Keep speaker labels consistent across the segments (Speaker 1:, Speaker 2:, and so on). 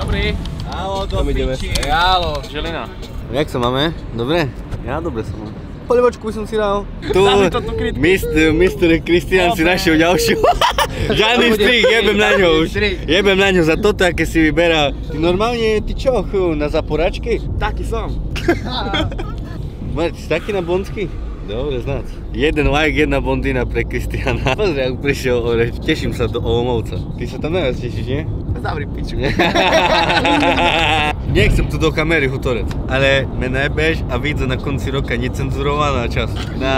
Speaker 1: Dobrý.
Speaker 2: Álo, do piči.
Speaker 1: Álo, Žilina.
Speaker 2: Jak sa máme? Dobre? Ja dobre som mám. Polivočku by som si dal. Tu Mr. Kristián si našiel ďalšiu. Žiadny strik, jebem na ňo už. Jebem na ňo za toto, aké si vyberá. Ty normálne, ty čo, na zaporačky?
Speaker 3: Taký som.
Speaker 2: Máš, si taký na bondsky? Dobre znať. Jeden like, jedna bondina pre Kristiána. Pozri, ako prišiel oreč. Teším sa do Olomouca. Ty sa tam najviac tešíš, nie?
Speaker 3: Zavri piču.
Speaker 2: Nechcem tu do kamery hutorec, ale me najbeš a vidíš na konci roka necenzurovaná časť na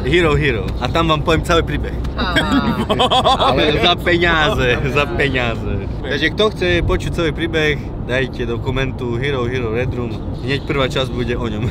Speaker 2: Hero. A tam vám poviem celý príbeh. Ale za peniaze. Takže kto chce počuť celý príbeh, dajte do komentu Hero Red Room. Hneď prvá časť bude o ňom.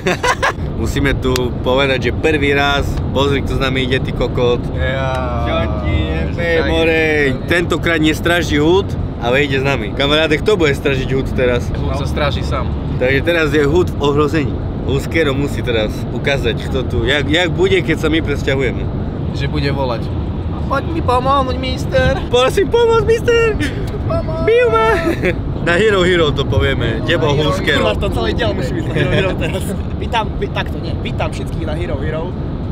Speaker 2: Musíme tu povedať, že prvý raz, pozri, kto s nami ide, ty kokot. Čo ti jebe, more. Tentokrát nestraží hud, ale ide s nami. Kamaráde, kto bude stražiť hud teraz?
Speaker 1: Hud sa stráži sám.
Speaker 2: Takže teraz je hud v ohrození. Huskero musí teraz ukázať, kto tu, jak bude, keď sa my presťahujeme.
Speaker 1: Že bude volať. Poď mi pomôcť, mister.
Speaker 2: Prosím, pomôcť, mister. Bijú ma. Na Hero to povieme, kde bol Huskero.
Speaker 3: To celý diel musí byť Hero teraz. Vítam všetkých na Hero.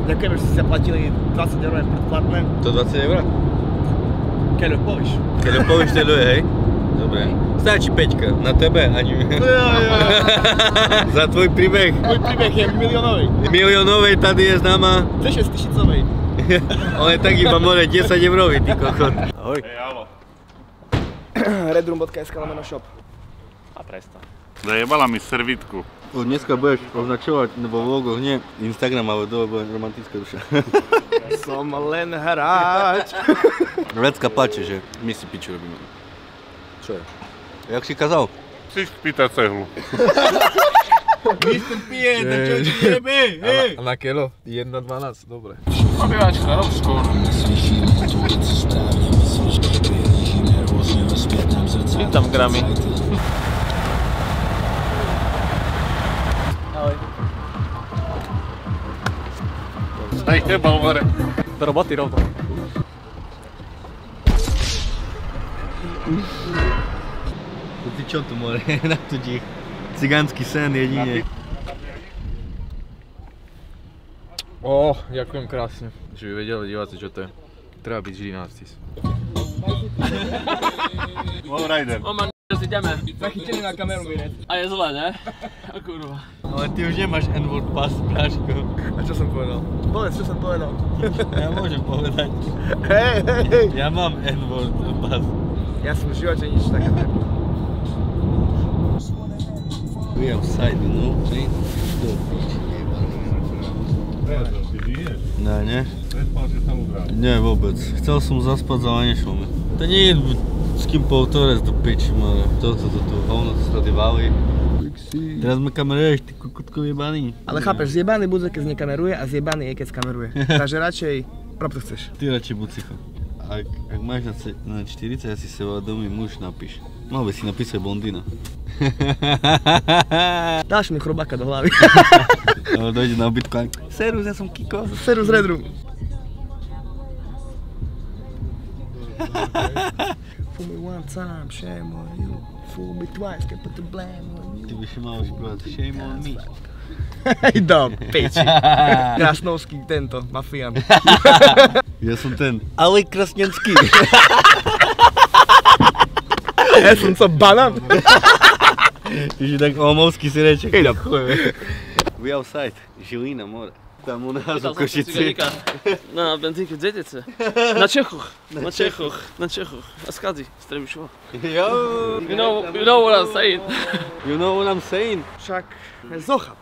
Speaker 3: Ďakujem, že ste zaplatili 20 € predplatné.
Speaker 2: To 20 €?
Speaker 3: Keď ho povíš.
Speaker 2: Keď ho povíš, to je, hej? Dobre. Stačí 5, na tebe ani... Za tvoj príbeh.
Speaker 3: Môj príbeh je miliónový.
Speaker 2: Miliónovej tady je známa.
Speaker 3: 6 000.
Speaker 2: On je tak iba more 10 €, ty kokot. Ahoj.
Speaker 4: Hej, álo.
Speaker 3: redroom.sk/shop.
Speaker 1: A prestaň.
Speaker 4: Zajebala mi servitku.
Speaker 2: Dneska budeš označovať, nebo v logoch nie Instagram, ale dole bude romantická duša.
Speaker 3: Som len hráč.
Speaker 2: Vecka plače, že my si piču robíme. Čo je? Jak si kazal?
Speaker 4: Chceš pýtať cehlu.
Speaker 2: Mister pije, to čo ti jebe, hej!
Speaker 1: A na kilo? 1,12, dobre. Obývačka, rob skôr. Vítam gramy.
Speaker 3: Ahoj.
Speaker 4: Daj teba, hore.
Speaker 1: Do roboty rovno.
Speaker 2: Ty čo tu more, na tu dích. Cigánsky sen jedine.
Speaker 1: Ďakujem krásne. Že by vedeli diváci, čo to je. Treba byť vždy narcis.
Speaker 4: Wallrider.
Speaker 1: Si ideme.
Speaker 3: Zachytený na kameru, Mirec.
Speaker 1: A je zle, ne? A kurva.
Speaker 2: Ale ty už nemáš N-word pass, Práško.
Speaker 3: A čo som povedal? Povedz, čo som povedal.
Speaker 2: Ja môžem povedať.
Speaker 3: Hej.
Speaker 2: Ja mám N-word pass.
Speaker 3: Ja som v živote nič také nebol.
Speaker 2: We outside, no? Do piči, Ne, ne? Nie, vôbec. Chcel som zaspať, ale nešlo mi. To nie je s kým poutorec do piči, ale toto tu hovno sa tady váli. Teraz me kameruješ, ty kukutko jebaný.
Speaker 3: Ale chápeš, zjebaný bude, keď nekameruje a zjebaný je, keď skameruje. Takže radšej rob to chceš.
Speaker 2: Ty radšej buď cicho. Ak máš na 40 asi sebavedomý muž, napíš. Mal by si napísať blondína.
Speaker 3: Dáš mi chrobáka do hlavy.
Speaker 2: Ale dojde na obytku a serus, ja som Kiko.
Speaker 3: Serus Red Room. Fool me one time, shame on you. Fool me twice, can put the blame on you.
Speaker 2: Ty by si mal spievať shame on me.
Speaker 3: Hej do piči. Krasnovský tento, mafián.
Speaker 2: Ja som ten Alej Krasňanský.
Speaker 3: Ja som co, banán?
Speaker 2: Tyže tak olomoucký si reček. Hej do chuj. We outside, Žilina, more. Tam u nás u Košici.
Speaker 1: Na benzínke v Dedece. Na Čechoch. A skadzi, z Trebišova.
Speaker 2: Yo!
Speaker 1: You know what I'm saying.
Speaker 2: You know what I'm saying?
Speaker 3: Však zocha.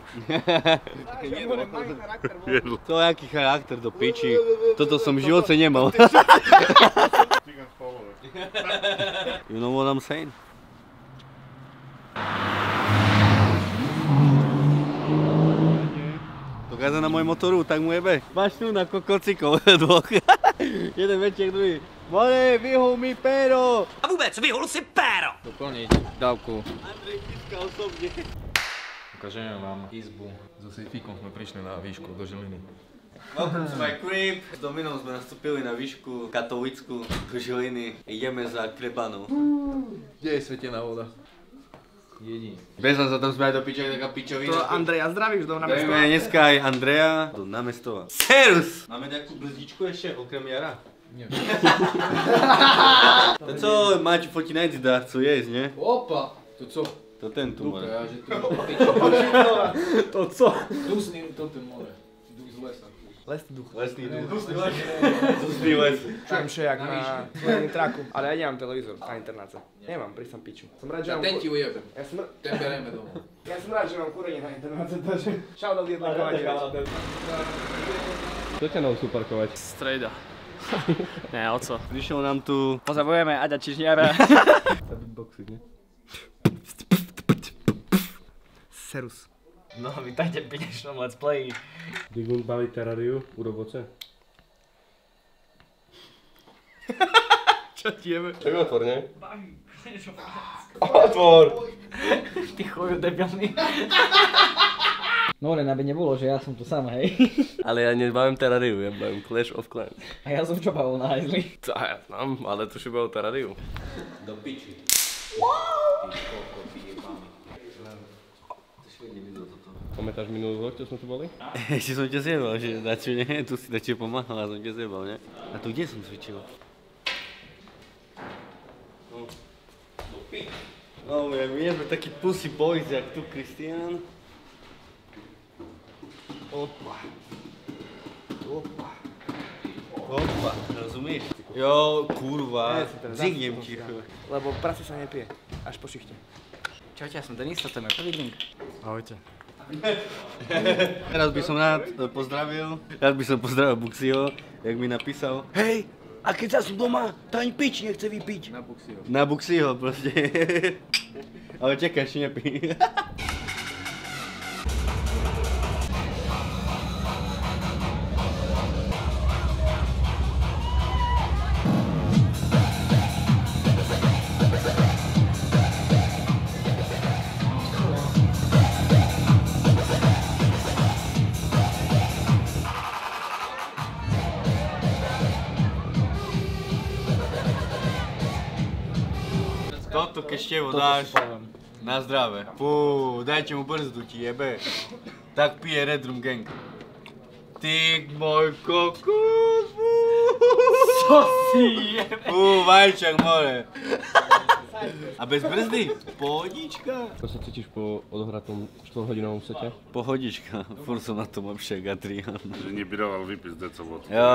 Speaker 2: To je aký charakter do piči. Toto som v živote nemal. You know what I'm saying? Dokáza na môj motoru, tak mu jebe. Máš tu na kokocikov dvoch. Jeden väčšie, druhý. More, vyhol mi péro!
Speaker 5: A vôbec, vyhol si péro!
Speaker 1: Doplniť dávku.
Speaker 2: Andrej Kiska osobne.
Speaker 1: Ukážeme vám izbu. So Sejfíkom sme prišli na výšku do Žiliny.
Speaker 2: Welcome to my crib. S Dominou sme nastúpili na výšku katolickú do Žiliny. Ideme za Krebanou.
Speaker 1: Kde je svetená voda?
Speaker 6: Jediný.
Speaker 2: Bez nás sa tam sme aj do pičoviny, taká pičovina.
Speaker 3: To Andreja zdravíš, do námestova.
Speaker 2: Dajme dneska aj Andreja do námestova. Serus! Máme nejakú brzdičku ešte, okrem Jara?
Speaker 6: Nie.
Speaker 2: To co, Maťo fotí najít dá, co jesť, ne?
Speaker 6: Opa! To co?
Speaker 2: To ten tu more.
Speaker 6: Ja, že ty...
Speaker 3: To co?
Speaker 6: Tu s ním, to ten more. Duch z lesa.
Speaker 3: Lesný duch.
Speaker 2: Lesný les.
Speaker 3: Čujem všelijak na svojom traku, ale ja nemám televízor na internáce. Nemám, prísam piču. Som rád, že mám...
Speaker 6: Ten ti ujebem.
Speaker 3: Ja
Speaker 6: Ten bereme domov.
Speaker 3: som rád, že mám kúrenie na internáce, takže shoutout jednakovanie.
Speaker 7: Kto ťa naučil parkovať?
Speaker 1: Strejda. Ne, oco.
Speaker 2: Prišiel nám tu...
Speaker 8: Pozdravujeme Aďa Čižniara.
Speaker 7: Beatboxy, nie?
Speaker 3: Serus.
Speaker 8: No, vítajte v dnešnom Let's Play.
Speaker 7: Digmund baví terariu u roboce?
Speaker 3: Čo ti jebe?
Speaker 7: Tak otvor, nie?
Speaker 8: Ty chuju debilný. No len aby nebolo, že ja som tu sám, hej.
Speaker 7: Ale ja nebavím terariu, ja bavím Clash of Clans.
Speaker 8: A ja som čo bavil na hajzli.
Speaker 7: To ja znam, ale to si bavil terariu.
Speaker 2: Do piči.
Speaker 7: Pamätáš minulý vlog, čo sme tu boli?
Speaker 2: Ešte som ťa zjebal, že dačo nie, tu si dačo pomáhal a som ťa zjebal, ne? A tu kde som cvičil? No, my sme takí pussy boys, jak tu Kristián. Opa. Opa. Opa, rozumieš? Jo, kurva, zignem ticho.
Speaker 3: Lebo práce sa nepije, až po šichte.
Speaker 8: Čaute, ja som Denis, toto je môj prvý drink.
Speaker 3: Ahojte.
Speaker 2: Teraz by som rád pozdravil Buxiho, jak mi napísal. Hej, a keď sa som doma, to ani pič nechce vypiť.
Speaker 6: Na Buxiho.
Speaker 2: Na Buxiho proste. Ale čakaj, ešte nepí. Toto keď števo dáš na zdravé. Fú, dajte mu brzdu ti jebe. Tak pije Red Room Gang. Ty môj kokos, fú.
Speaker 8: Co si jebe?
Speaker 2: Fú, vajčak more. A bez brzdy? Pohodička.
Speaker 7: Ako sa cítiš po odohratom 4-hodinovom sete?
Speaker 2: Pohodička, furt som na tom lepšie jak Adrian.
Speaker 4: Že nebiroval vypis decovod.
Speaker 2: Jo.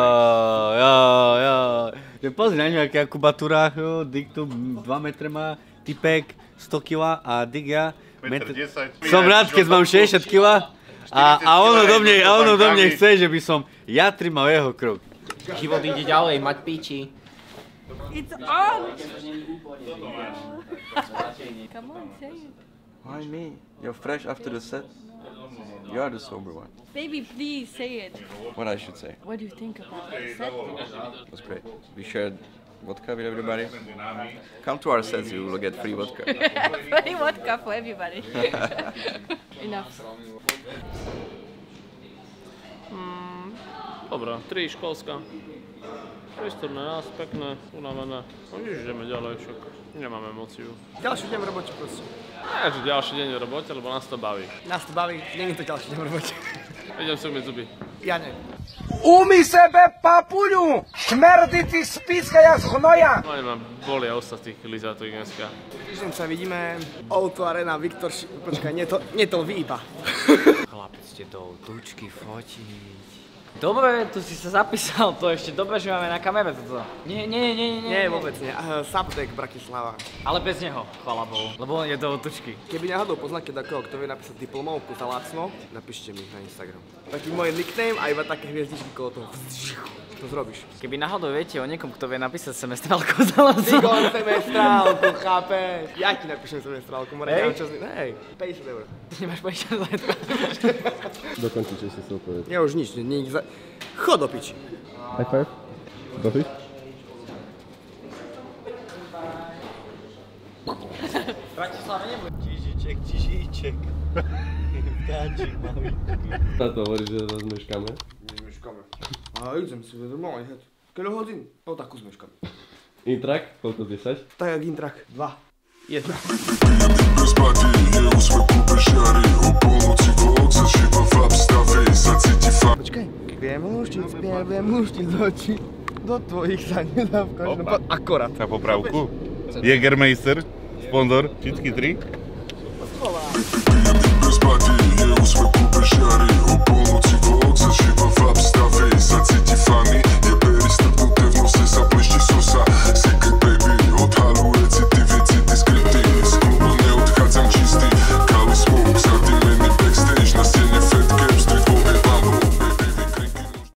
Speaker 2: Pozri na ňu, aké kubatúrách, jo, Dick tu 2 metre má, typek 100 kg a Dick ja
Speaker 4: 1,10 m.
Speaker 2: Som rád, keď mám 60 kg a ono do mne chce, že by som ja trimal jeho krok.
Speaker 8: Život ide ďalej, mať piči.
Speaker 9: It's on! Come on, say it.
Speaker 10: Why me? You're fresh after the set. You are the sober one.
Speaker 9: Baby, please say it.
Speaker 10: What I should say.
Speaker 9: What do you think about the set?
Speaker 10: It was great. We shared vodka with everybody. Come to our sets, you will get free vodka.
Speaker 9: Free vodka for everybody. Enough.
Speaker 1: Dobra, 3 školská. Priestor na nás, pekné, unavené. No nič, ideme ďalej, však nemáme emóciu.
Speaker 3: Ďalší deň v robote proste.
Speaker 1: Nie, že ďalší deň v robote, lebo nás to baví.
Speaker 3: Nás to baví, nie je to ďalší deň v robote.
Speaker 1: Idem si umyť zuby.
Speaker 3: Ja ne.
Speaker 5: Umí sebe papuľu! Šmerdi ty spíska jak hnoja!
Speaker 1: No ma bolia ostatných lizátových dneska.
Speaker 3: Týždeň sa vidíme. O2 Arena, Viktor počkaj, nie to výba.
Speaker 8: Chlapec, ste do tučky fotiť. Dobre, tu si sa zapísal, to ešte dobre, že máme na kamere toto. Nie.
Speaker 3: Nie, vôbec nie. Subdeck Bratislava.
Speaker 8: Ale bez neho, chvála Bohu, lebo on je do tučky.
Speaker 3: Keby náhodou poznáte takého, kto vie napísať diplomovku za lacno, napíšte mi na Instagram. Taký môj nickname a iba také hviezdičky kolo toho. To zrobíš.
Speaker 8: Keby náhodou viete o niekom, kto vie napísať semestrálku za lacno.
Speaker 3: Igor, semestrálku, chápeš? Ja ti napíšem semestrálku, more ďalej čas. Hej, 50 €.
Speaker 8: Ty nemáš 50 €.
Speaker 7: Dokončí, čo si chcel povedať.
Speaker 3: Ja už nič, chod do piči.
Speaker 7: High five? Dofi?
Speaker 8: Bratislava nebude.
Speaker 2: Čižíček. Vtáčik malý.
Speaker 7: Táto hovorí, že zase meškáme.
Speaker 3: Meškáme. A idem si normálne hed. Keľo hodín? O takú zmeškáme.
Speaker 7: Intrak? Koľko 10?
Speaker 3: Tak jak Intrak. 2.
Speaker 1: Jedna.
Speaker 3: Počkaj, viem luštiť z očí. Do tvojich sa nedá v každom pád. Akorát.
Speaker 4: Na popravku. Jägermeister, sponzor, vždycky 3.